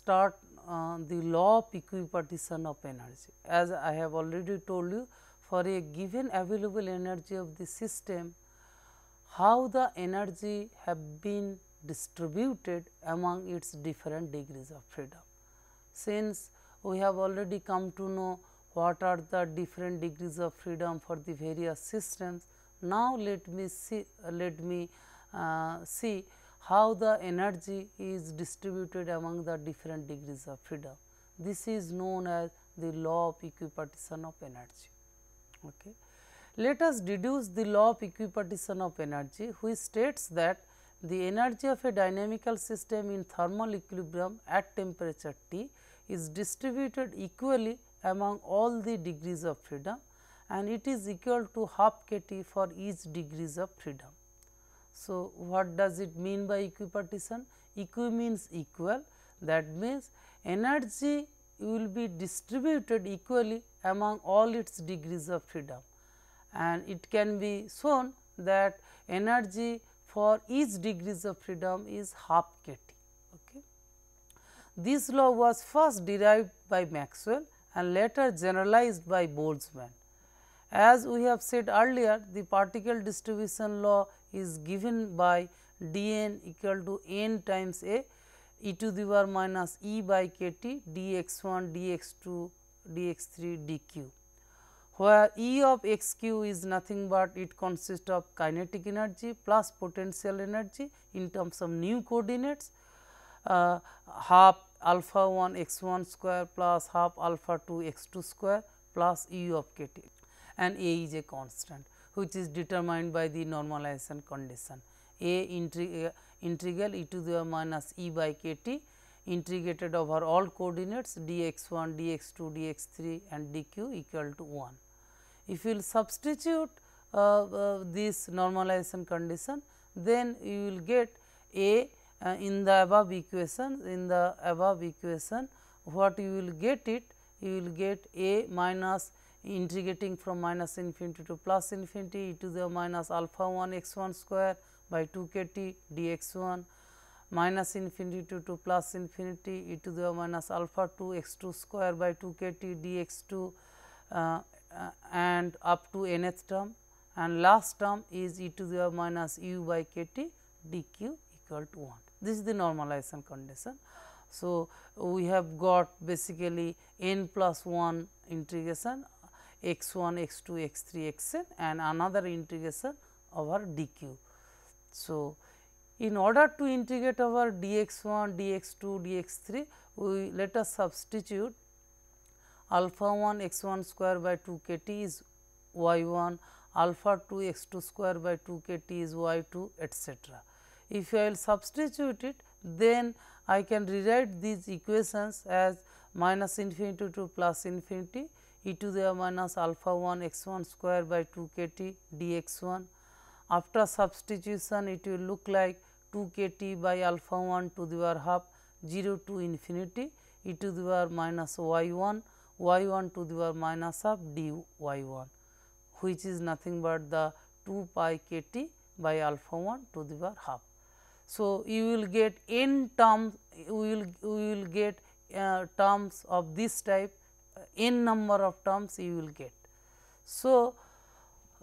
start the law of equipartition of energy. As I have already told you, for a given available energy of the system, how the energy have been distributed among its different degrees of freedom. Since we have already come to know what are the different degrees of freedom for the various systems, now let me see how the energy is distributed among the different degrees of freedom. This is known as the law of equipartition of energy. Okay. Let us deduce the law of equipartition of energy, which states that the energy of a dynamical system in thermal equilibrium at temperature T is distributed equally among all the degrees of freedom, and it is equal to half kT for each degrees of freedom. So, what does it mean by equipartition? Equi means equal, that means energy will be distributed equally among all its degrees of freedom, and it can be shown that energy for each degrees of freedom is half kT. Okay. This law was first derived by Maxwell and later generalized by Boltzmann. As we have said earlier, the particle distribution law is given by dN equal to n times a e to the power minus e by kT dx1 dx2 dx3 dq, where E of x q is nothing but it consists of kinetic energy plus potential energy in terms of new coordinates, half alpha 1 x 1 square plus half alpha 2 x 2 square plus U of kT, and A is a constant which is determined by the normalization condition. A integral e to the power minus e by kT integrated over all coordinates dx 1, dx 2, dx 3 and dq equal to 1. If you will substitute this normalization condition, then you will get A in the above equation. In the above equation, what you will get it? You will get A minus integrating from minus infinity to plus infinity e to the minus alpha 1 x 1 square by 2 kT dx 1 minus infinity to plus infinity e to the minus alpha 2 x 2 square by 2 kT dx 2 and up to nth term, and last term is e to the minus u by kT dq equal to 1. This is the normalization condition. So, we have got basically n plus 1 integration x 1, x 2, x 3, x n and another integration over dq. So, in order to integrate over dx 1, dx 2, dx 3, we let us substitute alpha 1 x 1 square by 2 kT is y 1, alpha 2 x 2 square by 2 kT is y 2, etcetera. If I will substitute it, then I can rewrite these equations as minus infinity to plus infinity e to the minus alpha 1 x 1 square by 2 kT dx 1. After substitution, it will look like 2 kT by alpha 1 to the power half 0 to infinity e to the power minus y 1 to the power minus half dy 1, which is nothing but the 2 pi kT by alpha 1 to the power half. So, you will get n terms, we will get terms of this type, n number of terms you will get. So,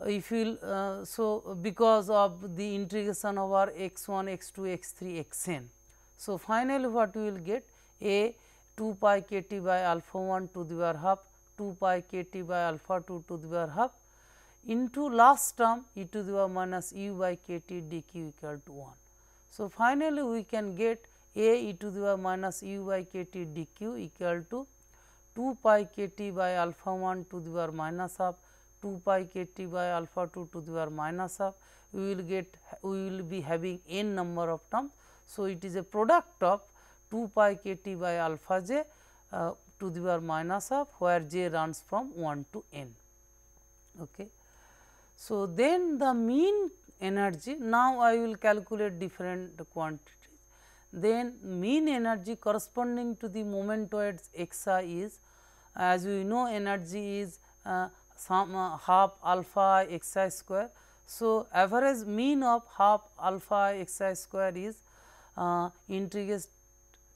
if you will because of the integration over x 1, x 2, x 3, x n. So, finally, what we will get a 2 pi kT by alpha 1 to the power half 2 pi kT by alpha 2 to the power half into last term e to the power minus u by kT dq equal to 1. So, finally, we can get a e to the power minus u by kT dq equal to 2 pi kT by alpha 1 to the power minus half 2 pi kT by alpha 2 to the power minus half. We will be having n number of terms. So, it is a product of 2 pi kT by alpha j to the power minus half, where j runs from 1 to n. Okay. So, then the mean energy, now I will calculate different quantities. Then mean energy corresponding to the momentoids x I is, as we know, energy is some half alpha x I square. So, average mean of half alpha x I square is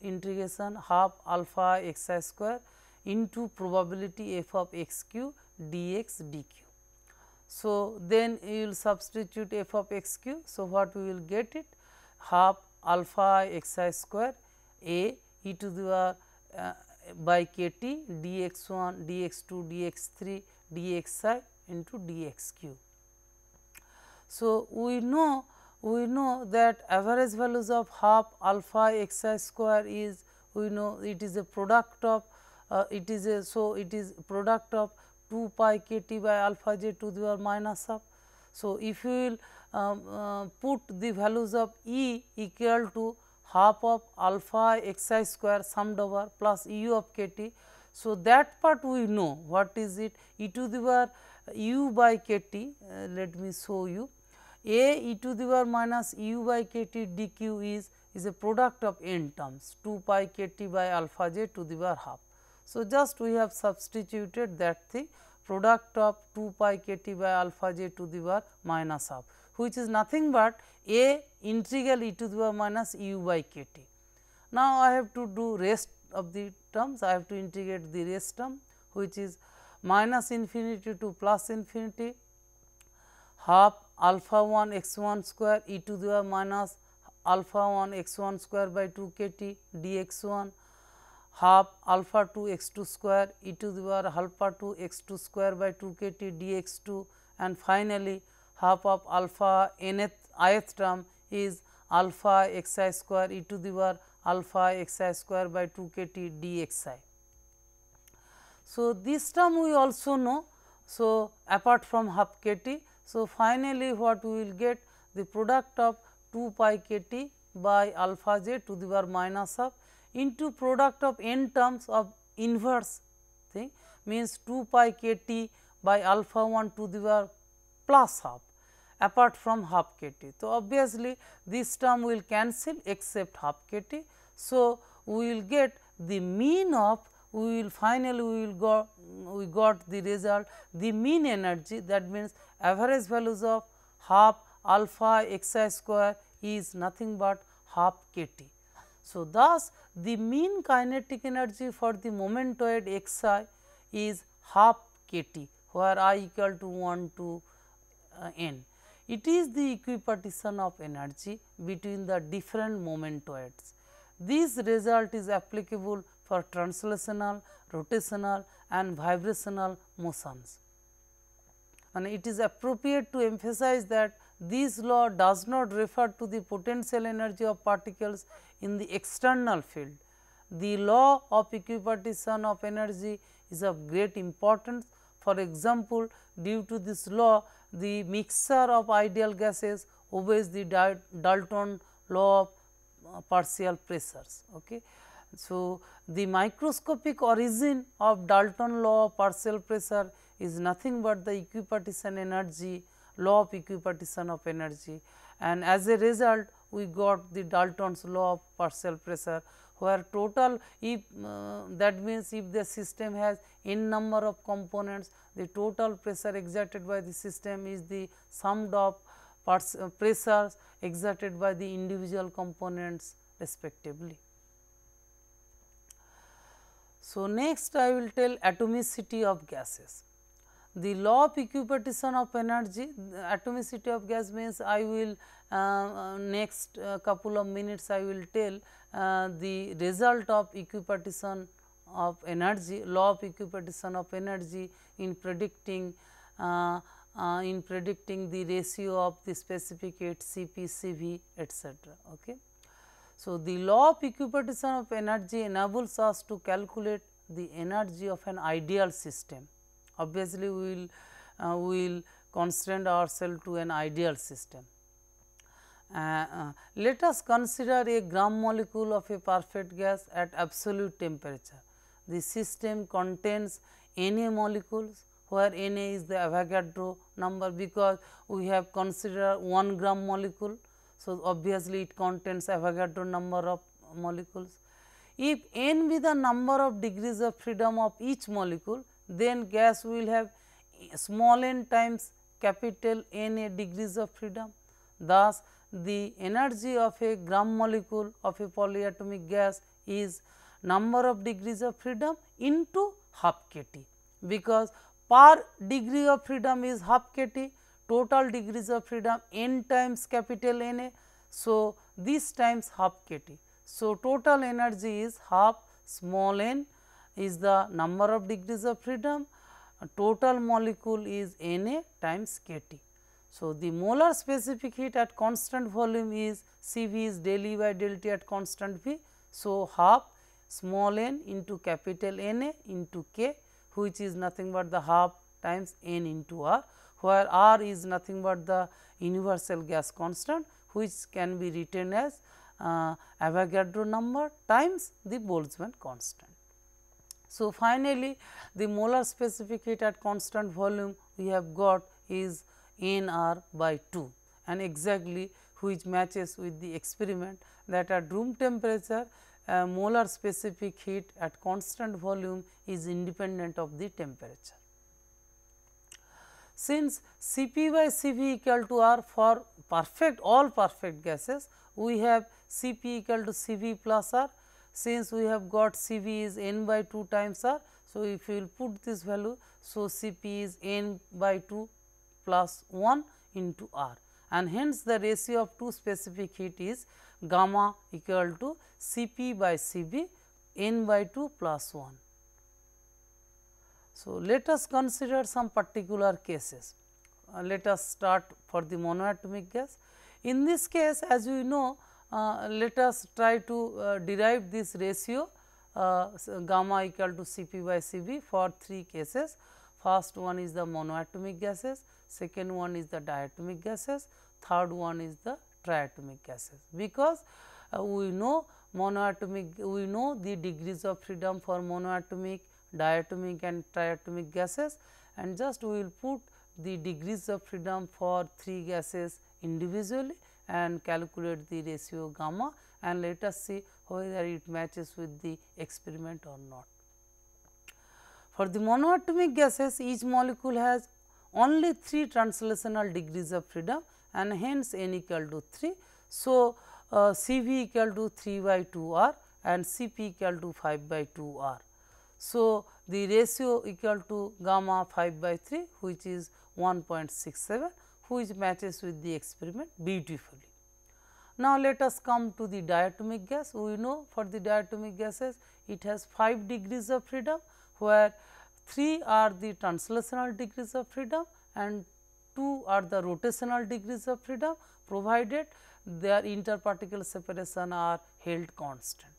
integration half alpha x I square into probability f of x q dx dq. So, then you will substitute f of x q. So, what we will get it half alpha x I square a e to the by k t dx 1 dx 2 dx 3 dx I into dx q. So, we know that average values of half alpha x I square is, we know it is a product of it is product of 2 pi k t by alpha j to the power minus half. So, if you will put the values of E equal to half of alpha x I square summed over plus u of k t. So, that part we know what is it e to the power u by k t, let me show you a e to the power minus u by k t dq is a product of n terms 2 pi k t by alpha j to the power half. So, just we have substituted that thing product of 2 pi k t by alpha j to the power minus half, which is nothing but a integral e to the power minus u by k t. Now, I have to do rest of the terms, I have to integrate the rest term, which is minus infinity to plus infinity half alpha 1 x 1 square e to the power minus alpha 1 x 1 square by 2 k t dx 1 half alpha 2 x 2 square e to the power alpha 2 x 2 square by 2 k t dx 2, and finally, half of alpha ith term is alpha x I square e to the power alpha x I square by 2 k t dx I. So, this term we also know. So, apart from half k t. So, finally, what we will get the product of 2 pi k t by alpha j to the power minus half into product of n terms of inverse thing, means 2 pi k t by alpha 1 to the power plus half apart from half k t. So, obviously, this term will cancel except half k t. So, we will get the mean of, we will finally we got the result, the mean energy, that means average values of half alpha x I square is nothing but half k t. So, thus the mean kinetic energy for the momentoid x I is half k t, where I equal to 1 to n. It is the equipartition of energy between the different momentoids. This result is applicable for translational, rotational and vibrational motions. And it is appropriate to emphasize that this law does not refer to the potential energy of particles in the external field. The law of equipartition of energy is of great importance. For example, due to this law, the mixture of ideal gases obeys the Dalton law of partial pressures. Okay. So, the microscopic origin of Dalton law of partial pressure is nothing but the equipartition energy, law of equipartition of energy, and as a result we got the Dalton's law of partial pressure, where total if that means if the system has n number of components, the total pressure exerted by the system is the sum of pressures exerted by the individual components respectively. So, next I will tell atomicity of gases. The law of equipartition of energy, atomicity of gas means I will next couple of minutes I will tell the result of equipartition of energy, law of equipartition of energy in predicting the ratio of the specific H C P C V etc. Okay. So, the law of equipartition of energy enables us to calculate the energy of an ideal system. Obviously, we will constrain ourselves to an ideal system. Let us consider a gram molecule of a perfect gas at absolute temperature. The system contains Na molecules, where Na is the Avogadro number, because we have considered 1 gram molecule. So, obviously, it contains Avogadro number of molecules. If n be the number of degrees of freedom of each molecule, then gas will have small n times capital Na degrees of freedom. Thus, the energy of a gram molecule of a polyatomic gas is number of degrees of freedom into half kT, because per degree of freedom is half kT, total degrees of freedom n times capital N A. So, this times half kT. So, total energy is half small n is the number of degrees of freedom, total molecule is N A times kT. So, the molar specific heat at constant volume is C V is del E by del T at constant V. So, half small n into capital N A into K, which is nothing but the half times n into R, where R is nothing but the universal gas constant, which can be written as Avogadro number times the Boltzmann constant. So, finally, the molar specific heat at constant volume we have got is N R by 2, and exactly which matches with the experiment that at room temperature molar specific heat at constant volume is independent of the temperature. Since Cp by Cv equal to R for all perfect gases, we have Cp equal to Cv plus R. Since we have got Cv is n by 2 times R. So, if you will put this value, so Cp is n by 2 plus 1 into R, and hence the ratio of two specific heat is gamma equal to Cp by Cv n by 2 plus 1. So, let us consider some particular cases. Let us start for the monoatomic gas. In this case, as we know, let us try to derive this ratio gamma equal to Cp by Cv for 3 cases. First one is the monoatomic gases, second one is the diatomic gases, third one is the triatomic gases, because we know monoatomic, we know the degrees of freedom for monoatomic, diatomic and triatomic gases, and just we will put the degrees of freedom for 3 gases individually and calculate the ratio gamma, and let us see whether it matches with the experiment or not. For the monoatomic gases, each molecule has only 3 translational degrees of freedom, and hence n equal to 3. So, Cv equal to 3 by 2 R and Cp equal to 5 by 2 R. So, the ratio equal to gamma 5 by 3, which is 1.67, which matches with the experiment beautifully. Now, let us come to the diatomic gas. We know for the diatomic gases, it has 5 degrees of freedom, where 3 are the translational degrees of freedom and 2 are the rotational degrees of freedom, provided their interparticle separation are held constant.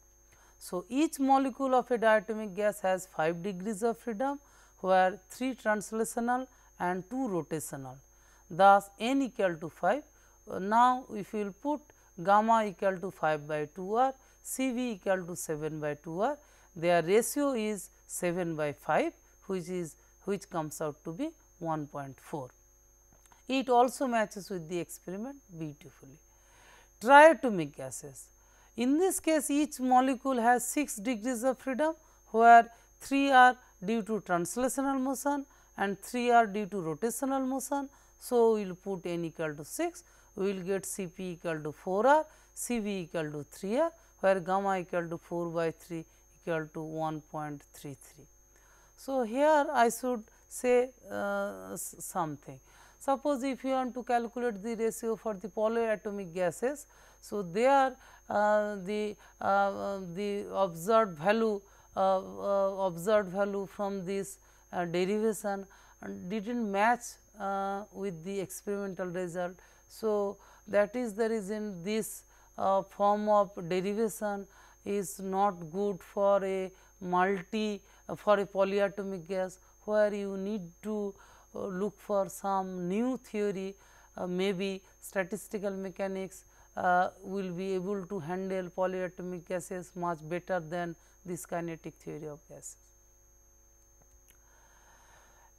So, each molecule of a diatomic gas has 5 degrees of freedom, where 3 translational and 2 rotational, thus n equal to 5. Now, if you will put gamma equal to 5 by 2 R, Cv equal to 7 by 2 R, their ratio is 7 by 5, which comes out to be 1.4. It also matches with the experiment beautifully. Triatomic gases. In this case, each molecule has 6 degrees of freedom, where 3 are due to translational motion and 3 are due to rotational motion. So, we will put n equal to 6, we will get Cp equal to 4 R, Cv equal to 3 R, where gamma equal to 4 by 3 equal to 1.33. So, here I should say something. Suppose if you want to calculate the ratio for the polyatomic gases, so there the observed value from this derivation did not match with the experimental result. So, that is the reason this form of derivation is not good for a for a polyatomic gas, where you need to look for some new theory, maybe statistical mechanics will be able to handle polyatomic gases much better than this kinetic theory of gases.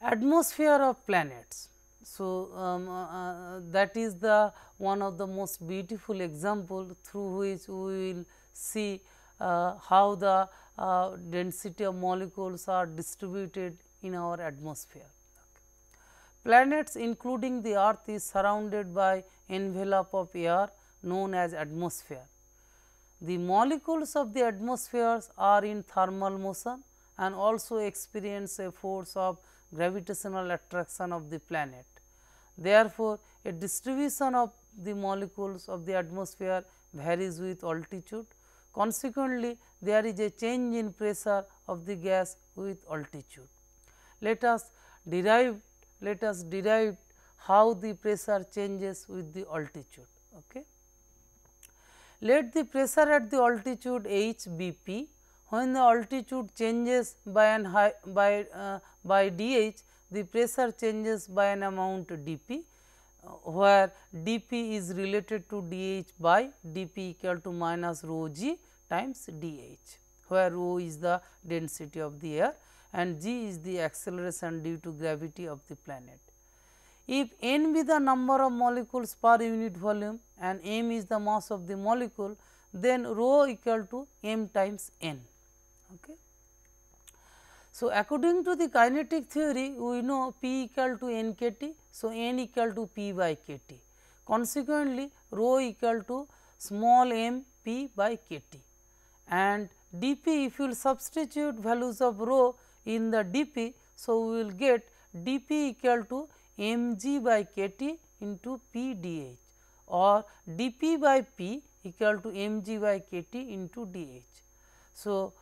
Atmosphere of planets. So, that is the one of the most beautiful example through which we will see how the density of molecules are distributed in our atmosphere. Planets including the earth is surrounded by envelope of air known as atmosphere. the molecules of the atmospheres are in thermal motion and also experience a force of gravitational attraction of the planet. Therefore, a distribution of the molecules of the atmosphere varies with altitude. Consequently, there is a change in pressure of the gas with altitude. Let us derive how the pressure changes with the altitude. Okay. Let the pressure at the altitude h be p. When the altitude changes by dh, the pressure changes by an amount dp, where dp is related to dh by dp equal to minus rho g times dh, where rho is the density of the air and g is the acceleration due to gravity of the planet. If n be the number of molecules per unit volume and m is the mass of the molecule, then rho equal to m times n. Okay. So, according to the kinetic theory, we know P equal to n k T. So, n equal to P by k T. Consequently, rho equal to small m P by k T, and dP, if you will substitute values of rho in the dP. So, we will get dP equal to mg by kt into p dh, or dP by p equal to mg by kt into dh. So,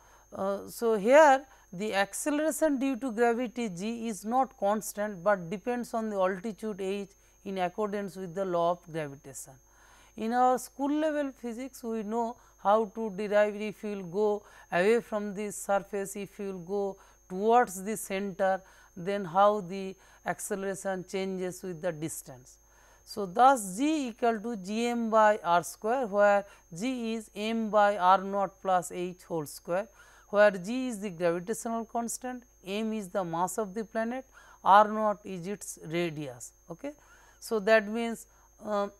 here the acceleration due to gravity g is not constant, but depends on the altitude h in accordance with the law of gravitation. In our school level physics, we know how to derive if you will go away from the surface, if you will go towards the center, then how the acceleration changes with the distance. So, thus g equal to g m by r square, where g is m by r naught plus h whole square, where g is the gravitational constant, m is the mass of the planet, r naught is its radius. Okay. So, that means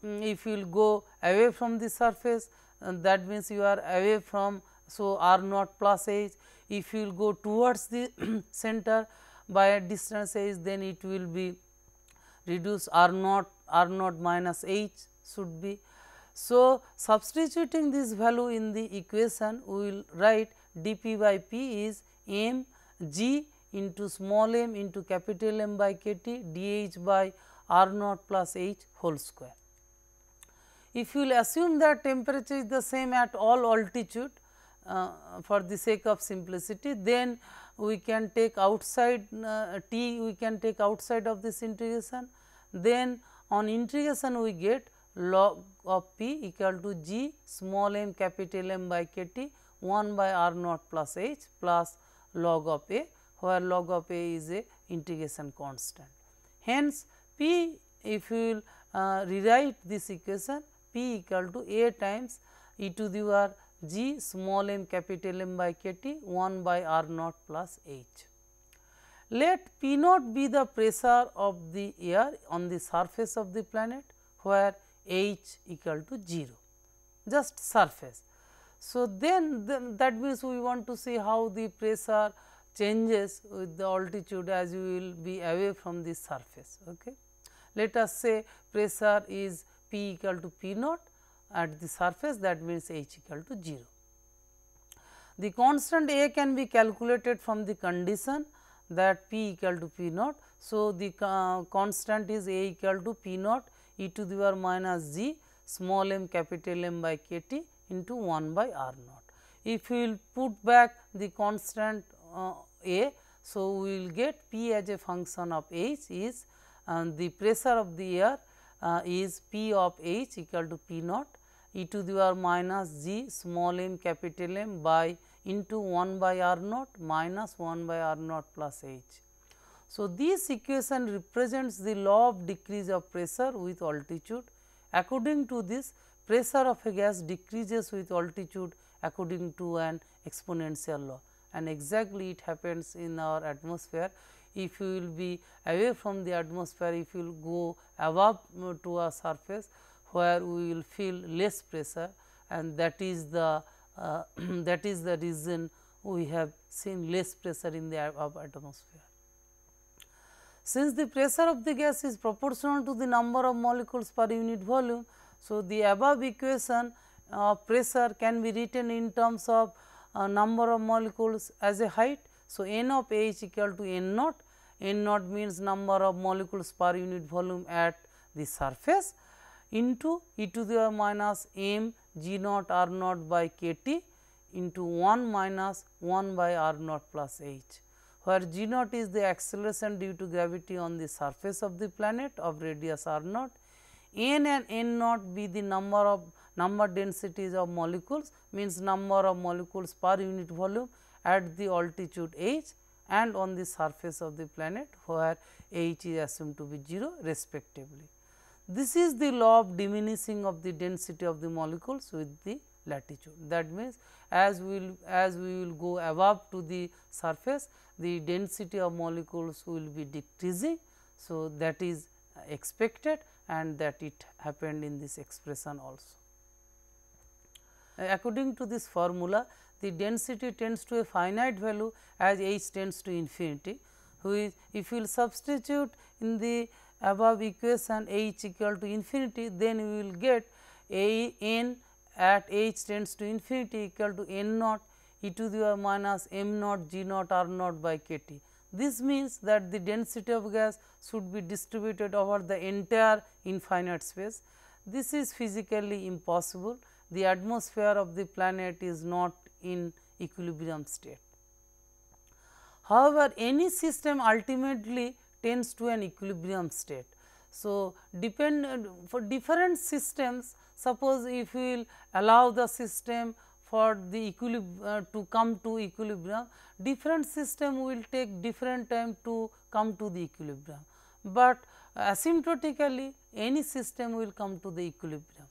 if you will go away from the surface, that means you are away from, so r naught plus h. If you will go towards the center by a distance h, then it will be reduce r naught minus h should be. So, substituting this value in the equation, we will write dP by p is m g into small m into capital M by k T dH by r naught plus h whole square. If you will assume that temperature is the same at all altitude, for the sake of simplicity, then we can take outside T, we can take outside of this integration. Then on integration we get log of P equal to G small m capital M by k T 1 by r naught plus h plus log of A, where log of A is a integration constant. Hence, P, if you will rewrite this equation, P equal to A times e to the power g small m capital M by k T 1 by r naught plus h. Let P naught be the pressure of the air on the surface of the planet, where h equal to 0, just surface. So, then that means we want to see how the pressure changes with the altitude as you will be away from the surface. Okay. Let us say pressure is P equal to P naught at the surface, that means h equal to 0. The constant A can be calculated from the condition that P equal to P naught. So, the constant is A equal to P naught e to the power minus g small m capital M by k T into 1 by r naught. If we will put back the constant A, so we will get P as a function of h is the pressure of the air is P of h equal to P naught e to the power minus g small m capital M by into 1 by r naught minus 1 by r naught plus h. So, this equation represents the law of decrease of pressure with altitude. According to this, pressure of a gas decreases with altitude according to an exponential law, and exactly it happens in our atmosphere. If you will be away from the atmosphere, if you will go above to a surface where we will feel less pressure, and that is the reason we have seen less pressure in the atmosphere. Since the pressure of the gas is proportional to the number of molecules per unit volume, so the above equation pressure can be written in terms of number of molecules as a height. So, n of H equal to n naught, n naught means number of molecules per unit volume at the surface into e to the power minus m g naught r naught by k T into 1 minus 1 by r naught plus h, where g naught is the acceleration due to gravity on the surface of the planet of radius r naught, n and n naught be the number densities of molecules, means number of molecules per unit volume at the altitude h and on the surface of the planet, where h is assumed to be 0 respectively. This is the law of diminishing of the density of the molecules with the latitude. That means, as we will go above to the surface, the density of molecules will be decreasing. So, that is expected and that it happened in this expression also. According to this formula, the density tends to a finite value as h tends to infinity, which if we will substitute in the above equation h equal to infinity, then we will get a n at h tends to infinity equal to n naught e to the power minus m naught g naught r naught by k T. This means that the density of gas should be distributed over the entire infinite space. This is physically impossible. The atmosphere of the planet is not in equilibrium state. However, any system ultimately tends to an equilibrium state. So, for different systems, suppose if we will allow the system for the to come to equilibrium, different system will take different time to come to the equilibrium, but asymptotically any system will come to the equilibrium.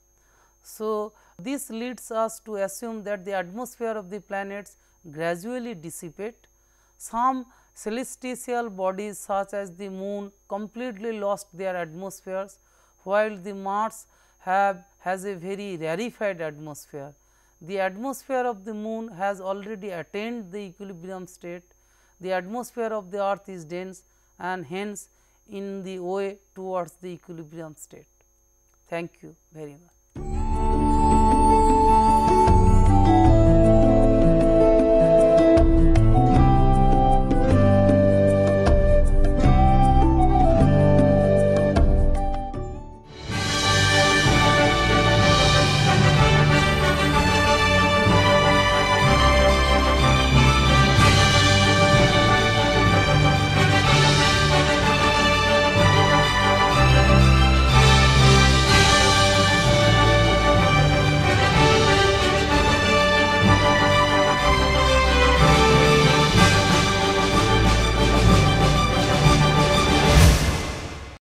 So, this leads us to assume that the atmosphere of the planets gradually dissipate. Some celestial bodies such as the moon completely lost their atmospheres, while the Mars has a very rarefied atmosphere. The atmosphere of the moon has already attained the equilibrium state. The atmosphere of the earth is dense and hence in the way towards the equilibrium state. Thank you very much.